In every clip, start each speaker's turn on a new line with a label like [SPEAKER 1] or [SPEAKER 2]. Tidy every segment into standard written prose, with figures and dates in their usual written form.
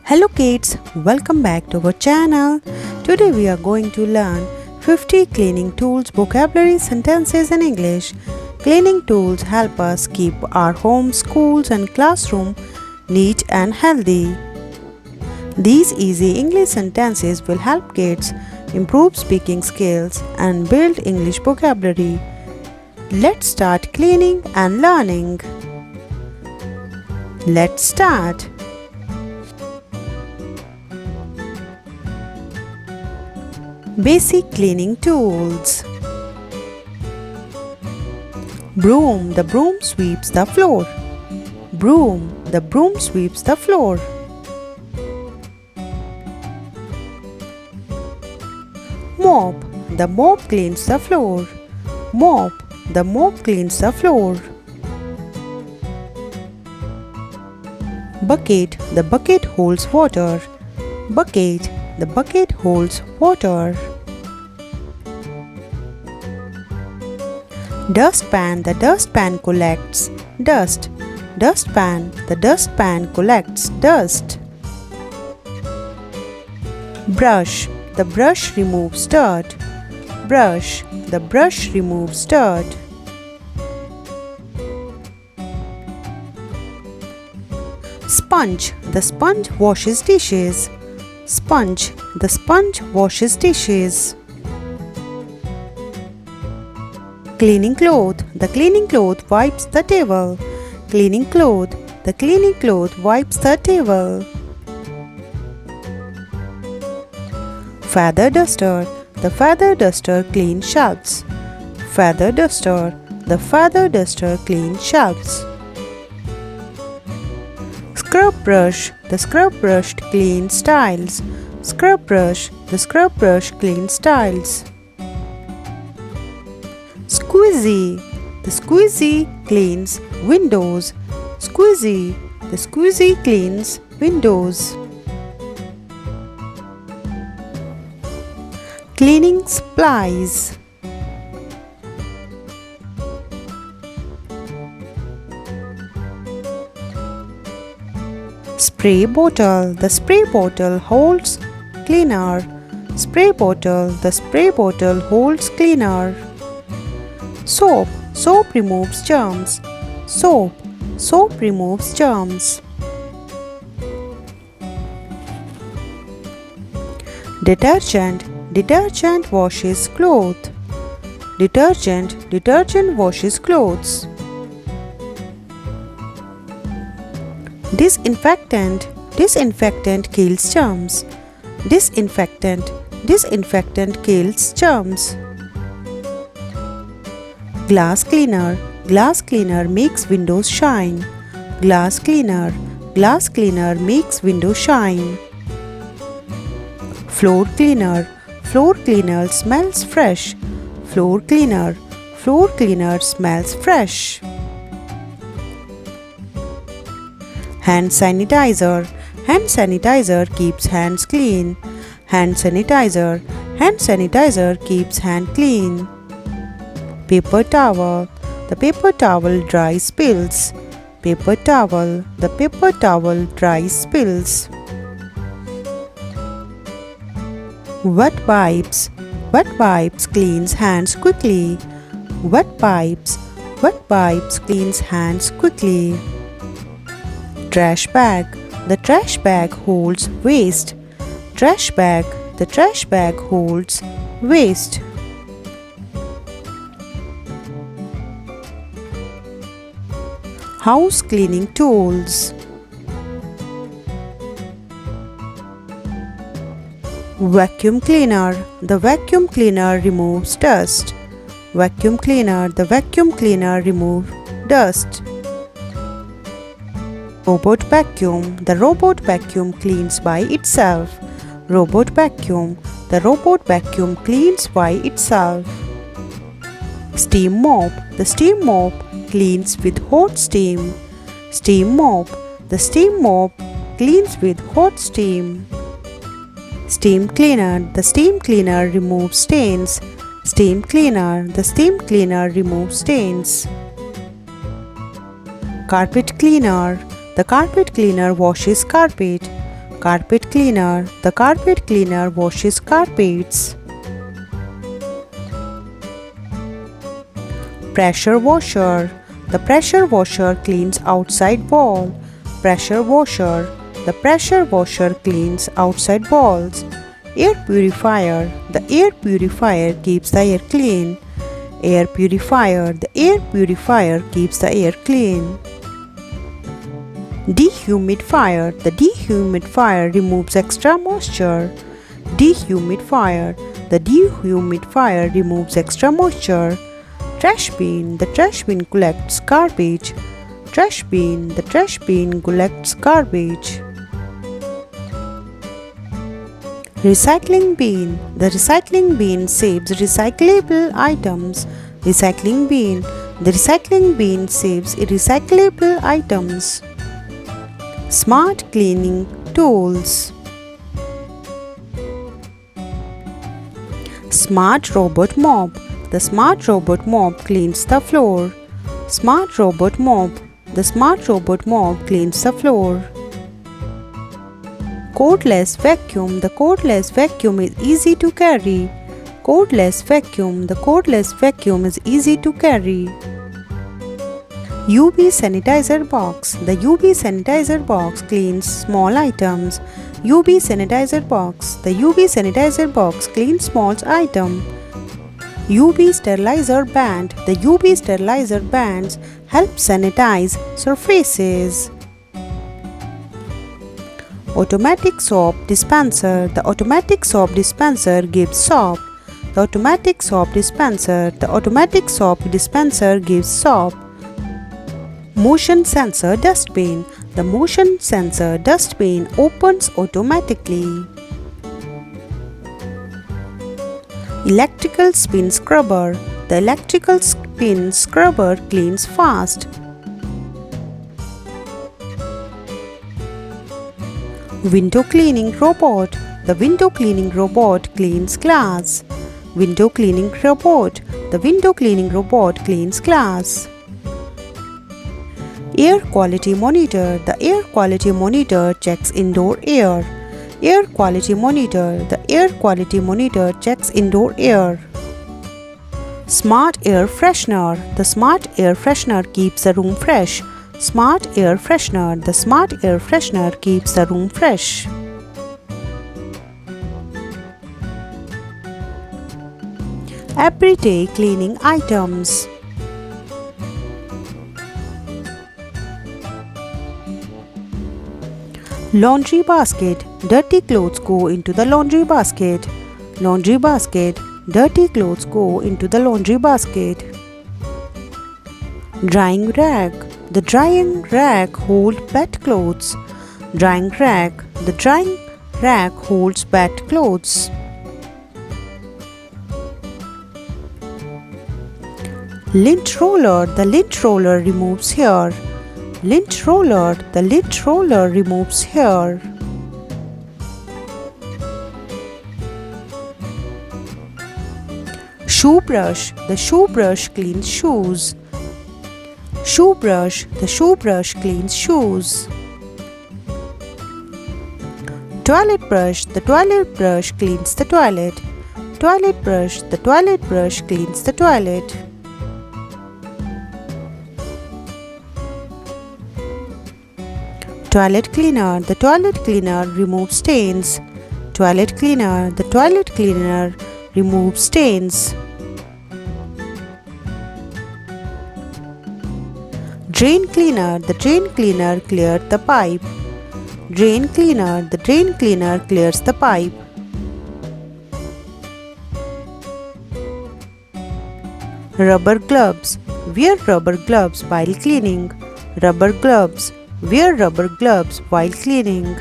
[SPEAKER 1] Hello kids, welcome back to our channel. Today we are going to learn 50 cleaning tools, vocabulary, sentences in English. Cleaning tools help us keep our homes, schools and classroom neat and healthy. These easy English sentences will help kids improve speaking skills and build English vocabulary. Let's start cleaning and learning. Let's start. Basic cleaning tools. Broom, the broom sweeps the floor. Broom, the broom sweeps the floor. Mop, the mop cleans the floor. Mop, the mop cleans the floor. Bucket, the bucket holds water. Bucket, the bucket holds water. Dustpan, the dustpan collects dust. Dustpan, the dustpan collects dust. Brush, the brush removes dirt. Brush, the brush removes dirt. Sponge, the sponge washes dishes. Sponge, the sponge washes dishes. Cleaning cloth, the cleaning cloth wipes the table. Cleaning cloth, the cleaning cloth wipes the table. Feather duster, the feather duster cleans shelves. Feather duster, the feather duster cleans shelves. Scrub brush, the scrub brush cleans tiles. Scrub brush, the scrub brush cleans tiles. Squeezy, the squeezy cleans windows. Squeezy, the squeezy cleans windows. Cleaning supplies. Spray bottle, the spray bottle holds cleaner. Spray bottle, the spray bottle holds cleaner. Soap, soap removes germs. Soap, soap removes germs. Detergent, detergent washes clothes. Detergent, detergent washes clothes. Disinfectant, disinfectant kills germs. Disinfectant, disinfectant kills germs. Glass cleaner, glass cleaner makes windows shine. Glass cleaner, glass cleaner makes windows shine. Floor cleaner, floor cleaner smells fresh. Floor cleaner, floor cleaner smells fresh. Hand sanitizer, hand sanitizer keeps hands clean. Hand sanitizer, hand sanitizer keeps hand clean. Paper towel, the paper towel dries spills. Paper towel, the paper towel dries spills. Wet wipes, wet wipes cleans hands quickly. Wet wipes, wet wipes cleans hands quickly. Trash bag, the trash bag holds waste. Trash bag, the trash bag holds waste. House cleaning tools. Vacuum cleaner, the vacuum cleaner removes dust. Vacuum cleaner, the vacuum cleaner removes dust. Robot vacuum, the robot vacuum cleans by itself. Robot vacuum, the robot vacuum cleans by itself. Steam mop, the steam mop cleans with hot steam. Steam mop, the steam mop cleans with hot steam. Steam cleaner, the steam cleaner removes stains. Steam cleaner, the steam cleaner removes stains. Carpet cleaner, the carpet cleaner washes carpet. Carpet cleaner. The carpet cleaner washes carpets. Pressure washer. The pressure washer cleans outside wall. Pressure washer. The pressure washer cleans outside walls. Air purifier. The air purifier keeps the air clean. Air purifier. The air purifier keeps the air clean. Dehumidifier. The dehumidifier removes extra moisture. Dehumidifier. The dehumidifier removes extra moisture. Trash bin. The trash bin collects garbage. Trash bin. The trash bin collects garbage. Recycling bin. The recycling bin saves recyclable items. Recycling bin. The recycling bin saves recyclable items. Smart cleaning tools. Smart robot mop. The smart robot mop cleans the floor. Smart robot mop. The smart robot mop cleans the floor. Cordless vacuum. The cordless vacuum is easy to carry. Cordless vacuum. The cordless vacuum is easy to carry. UV sanitizer box. The UV sanitizer box cleans small items. UV sanitizer box. The UV sanitizer box cleans small item. UV sterilizer band. The UV sterilizer bands help sanitize surfaces. Automatic soap dispenser. The automatic soap dispenser gives soap. The automatic soap dispenser. The automatic soap dispenser gives soap. Motion sensor dustpan. The motion sensor dustpan opens automatically. Electrical spin scrubber. The electrical spin scrubber cleans fast. Window cleaning robot. The window cleaning robot cleans glass. Window cleaning robot. The window cleaning robot cleans glass. Air quality monitor. The air quality monitor checks indoor air. Air quality monitor. The air quality monitor checks indoor air. Smart air freshener. The smart air freshener keeps the room fresh. Smart air freshener. The smart air freshener keeps the room fresh. Everyday cleaning items. Laundry basket. Dirty clothes go into the laundry basket. Laundry basket. Dirty clothes go into the laundry basket. Drying rack. The drying rack holds wet clothes. Drying rack. The drying rack holds wet clothes. Lint roller. The lint roller removes hair. Lint roller. The lint roller removes hair. Shoe brush. The shoe brush cleans shoes. Shoe brush. The shoe brush cleans shoes. Toilet brush. The toilet brush cleans the toilet. Toilet brush. The toilet brush cleans the toilet. Toilet cleaner. The toilet cleaner removes stains. Toilet cleaner. The toilet cleaner removes stains. Drain cleaner. The drain cleaner clears the pipe. Drain cleaner. The drain cleaner clears the pipe. Rubber gloves. Wear rubber gloves while cleaning. Rubber gloves. Wear rubber gloves while cleaning.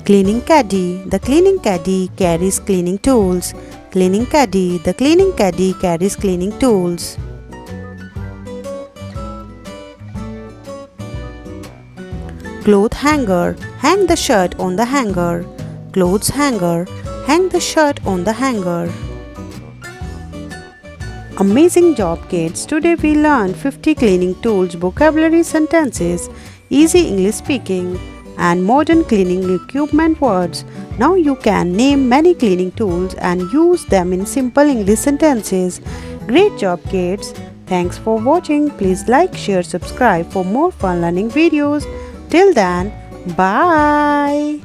[SPEAKER 1] Cleaning caddy. The cleaning caddy carries cleaning tools. Cleaning caddy. The cleaning caddy carries cleaning tools. Cloth hanger. Hang the shirt on the hanger. Clothes hanger. Hang the shirt on the hanger. Amazing job, kids! Today we learned 50 cleaning tools, vocabulary sentences, easy English speaking, and modern cleaning equipment words. Now you can name many cleaning tools and use them in simple English sentences. Great job, kids! Thanks for watching. Please like, share, subscribe for more fun learning videos. Till then, bye!